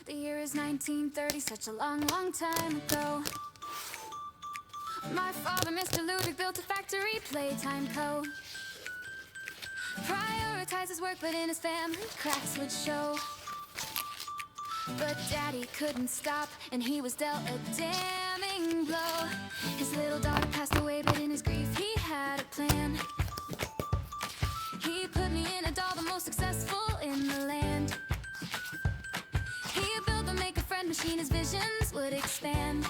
The year is 1930, such a long, long time ago. My father, Mr. Ludwig, built a factory, Playtime Co. Prioritized his work, but in his family, cracks would show. But Daddy couldn't stop, and he was dealt a damning blow. His little daughter passed away, but in his grief he had a plan. He put me in a doll, the most successful in the land. He built the make-a-friend machine, his visions would expand.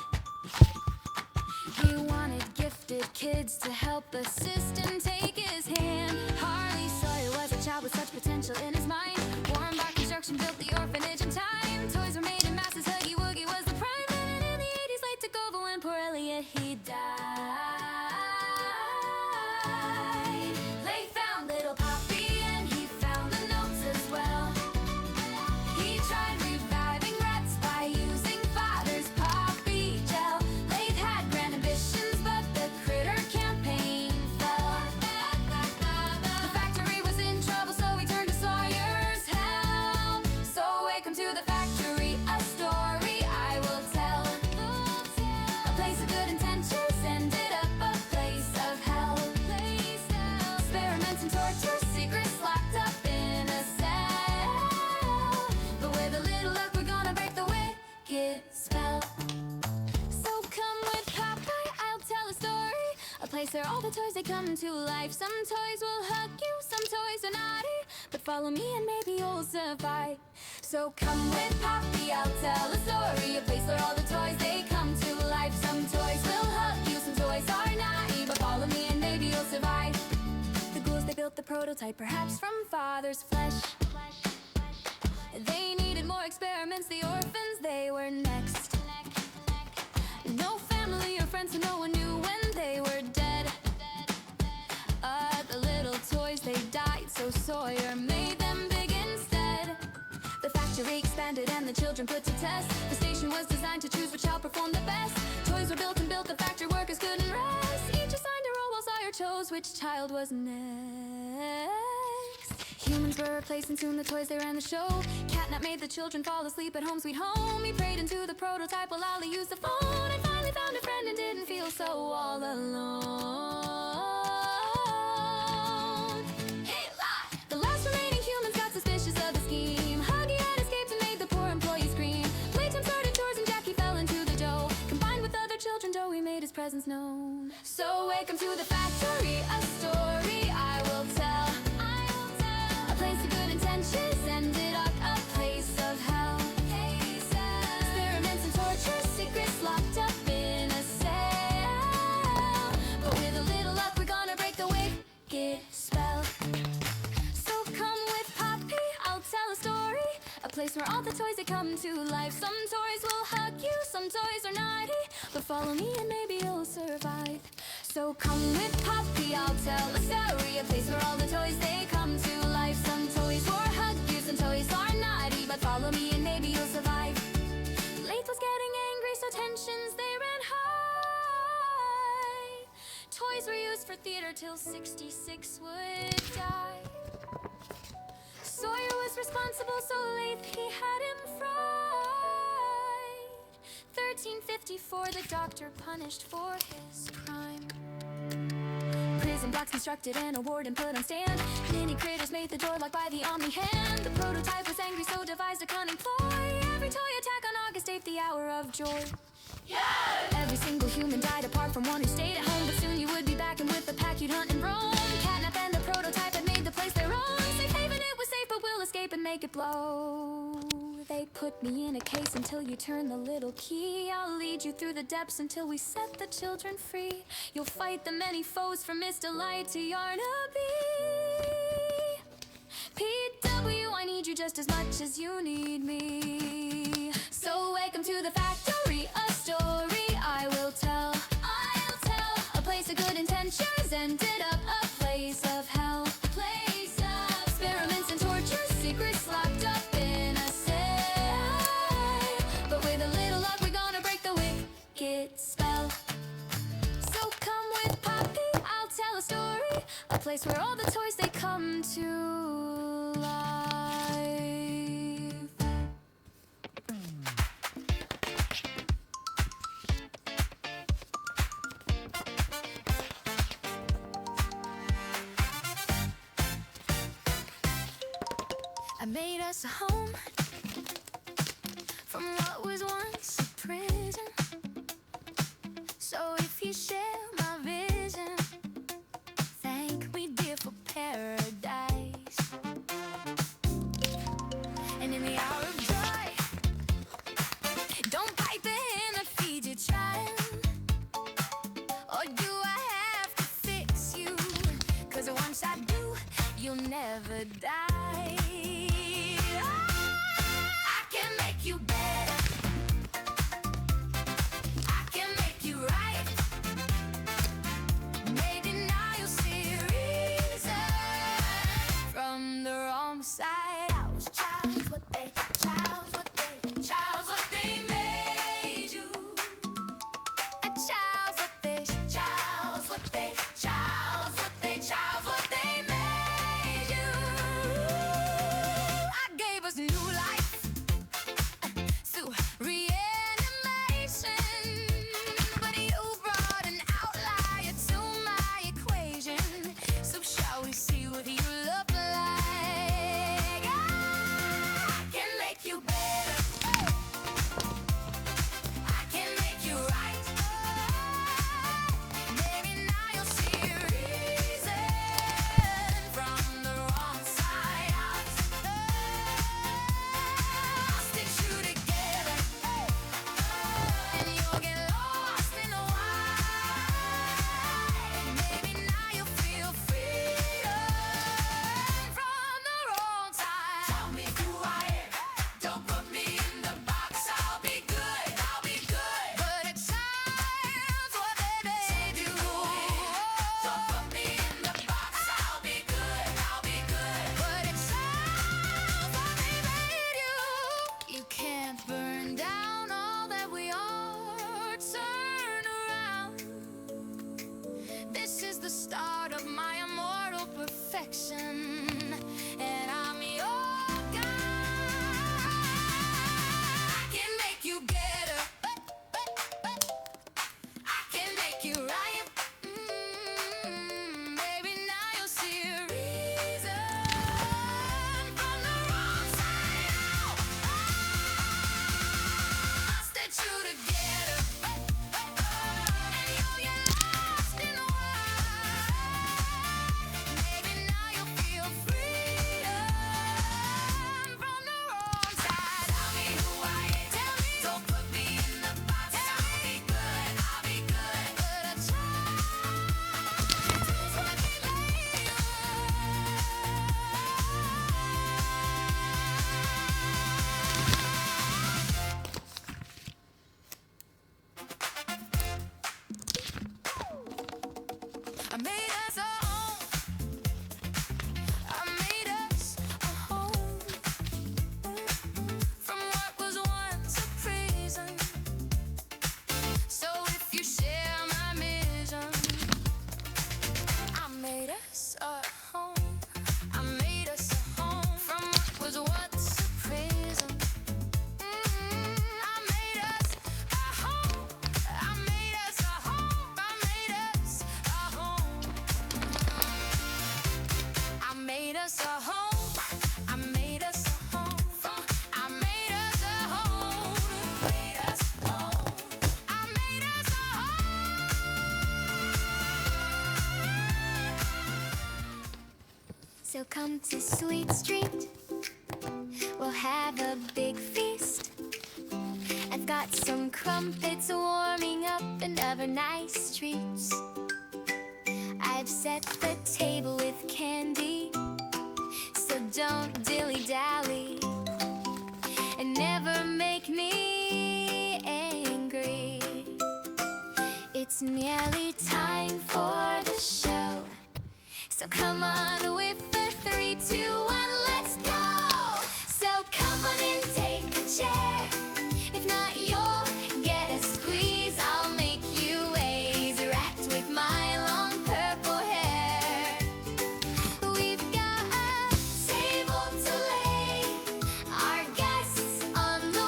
He wanted gifted kids to help the system take his hand. Harley Sawyer was a child with such potential in his mind. Warren Bar Construction built the orphanage in time. Toys were made in masses, Huggy Wuggy was the prime. And in the 80s, late to go, but when poor Elliot, he died. They found little Poppy and he found the notes as well. He tried reviving rats by using father's poppy gel. Lathe had grand ambitions, but the critter campaign fell. The factory was in trouble, so he turned to Sawyer's help. So welcome to the factory, a story I will tell. A place of good intentions ended up a place of hell. Experiments and torture, secrets locked up in a cell. But with a little luck, we're gonna break the wicked spell. So come with Popeye, I'll tell a story. A place where all the toys, they come to life. Some toys will hug you, some toys are naughty. But follow me and maybe you'll survive. So come with Poppy, I'll tell a story. A place where all the toys, they come to life. Some toys will hug you, some toys are naughty. But follow me and maybe you'll survive. The ghouls, they built the prototype, perhaps from father's flesh. They needed more experiments, the orphans, they were next. No family or friends, so no one knew when they were dead. The little toys, they died, so Sawyer made them big instead. The factory expanded and the children put to test. The station was designed to choose which child performed the best. Toys were built and built, the factory workers couldn't rest. Each assigned a role while Sawyer chose which child was next. Humans were replaced and soon the toys, they ran the show. Catnap made the children fall asleep at home sweet home. He prayed into the prototype while Ali used the phone. And finally found a friend and didn't feel so all alone. The last remaining humans got suspicious of the scheme. Huggy had escaped and made the poor employee scream. Playtime started chores and Jackie fell into the dough. Combined with other children, Joey made his presence known. So welcome to the factory, a story I will tell. A place of good intentions ended up a place of hell. Experiments and torture, secrets locked up in a cell. But with a little luck, we're gonna break the wicked spell. So come with Poppy, I'll tell a story. A place where all the toys, they come to life. Some toys will hug you, some toys are naughty. But follow me and maybe you'll survive. So come with Poppy, I'll tell a story. A place where all the toys, they come to life. Some toys will hug you, some toys are naughty. But follow me and maybe you'll survive. Lathe was getting angry, so tensions, they ran high. Toys were used for theater till 66 would die. Sawyer was responsible, so Lathe, he had him fried. 1354, the doctor punished for his crime. Prison blocks constructed and a warden put on stand. Mini critters made the door locked by the Omni hand. The prototype was angry, so devised a cunning ploy. Every toy attack on August 8th, the hour of joy. Yes! Every single human died apart from one who stayed at home. But soon you would be back and with the pack you'd hunt and roam. Catnap and the prototype had made the place their own. Safe haven, it was safe, but we'll escape and make it blow. They put me in a case until you turn the little key. I'll lead you through the depths until we set the children free. You'll fight the many foes from Mr. Light to Yarnaby. PW, I need you just as much as you need me. So welcome to the factory, a story I will tell. I'll tell a place of good intentions ended up a place of hell. Place of experiments and torture, secrets locked up in a cell. But with a little luck, we're gonna break the wicked spell. So come with Poppy, I'll tell a story. A place where all the toys, they come to life. us a home from what was once a prison. So if you share my vision, thank me, dear, for paradise. And in the hour of joy, don't bite the hand that feeds your child. Or do I have to fix you? 'Cause once I do, you'll never die. I can make you better. I can make you right. Maybe now you'll see reason from the wrong side. I was child's what they made you. A child's what they made you. I gave us new life through reanimation, but you brought an outlier to my equation. So shall we see what you look like? I can make you better. I can make you right. Maybe now you'll see reason from the wrong side out. I'll stitch you together, and you'll get lost in the wide. Maybe now you'll feel freedom from the wrong side. Tell me who I am. Don't put me in the box. I'll be good. But a child's what they made you. Don't put me in the box. I'll be good. But a child's what they made you. You can't burn down all that we are. Turn around. This is the start of my immortal perfection, and I'm your guide. I can make you better. I can make you right. Baby, now you'll see reason from the wrong side out. I'll stitch you together, and you'll get lost in the wide. Maybe now you'll feel freedom from the wrong side. Tell me who I am. Don't put me in the box. I'll be good. But a child's what they made you. I made us a home. I made us a home from what was once a prison. So if you share my mission, I made us a home. I made us a home from what was once a prison. I made us a home. I made us a home. I made us a home. I made us a home. I made us a home from. I made us a home. Made us home. I made us a home. So come to Sweet Street. We'll have a big feast. I've got some crumpets warming up and other nice treats. I've set the table with candy, so don't dilly-dally and never make me angry. It's nearly time for the show, so come on with the 3, 2, 1, let's go. So come on and take a chair. If not, you'll get a squeeze. I'll make you ways wrapped with my long purple hair. We've got a table to lay our guests on the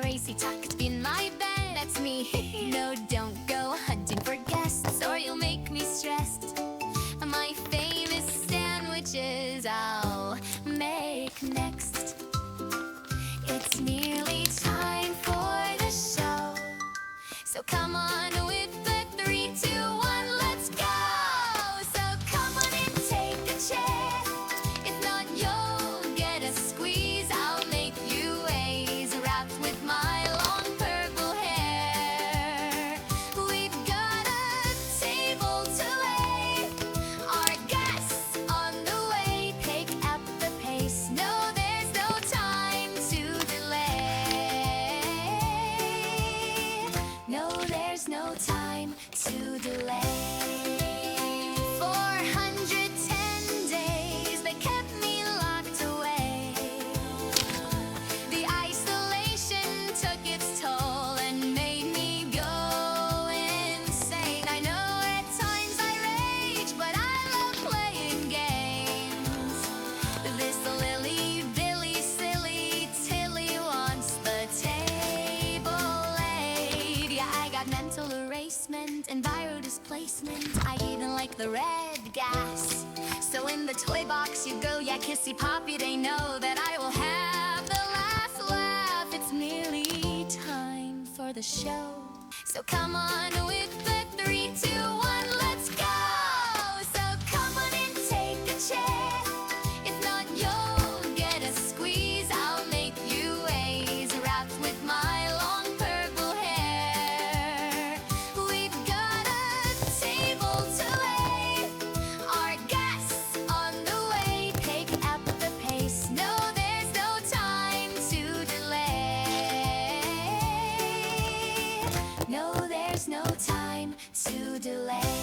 crazy tucked in my bed. That's me. No, don't go hunting for guests, or you'll make me stressed. My famous sandwiches I'll make next. It's nearly time for the show, so come on with the 3, 2, 1, let's go. So come on and take a chair. If not, you'll get a squeeze. I'll make you A's wrapped with my long purple hair. We've got a table to lay, our guests on the way. Pick up the pace. No, there's no time to delay. No, there's no time to delay. 410 days they kept me locked away. The isolation took its toll and made me go insane. I know at times I rage, but I love playing games. This Lily, Billy, silly Tilly wants the table laid. Yeah, I got mental erasement and viral displacement. I even like the red gas. So in the toy box you go, yeah, kissy poppy, they know that I will have the last laugh. It's nearly time for the show, so come on with the 3, 2, 1, let's go. So come on and take a chair. If not, you'll get a squeeze. I'll make you A's wrapped with my long purple hair. We've got a table to lay, our guests on the way. Pick up the pace. No, there's no time to delay. No, there's no time to delay.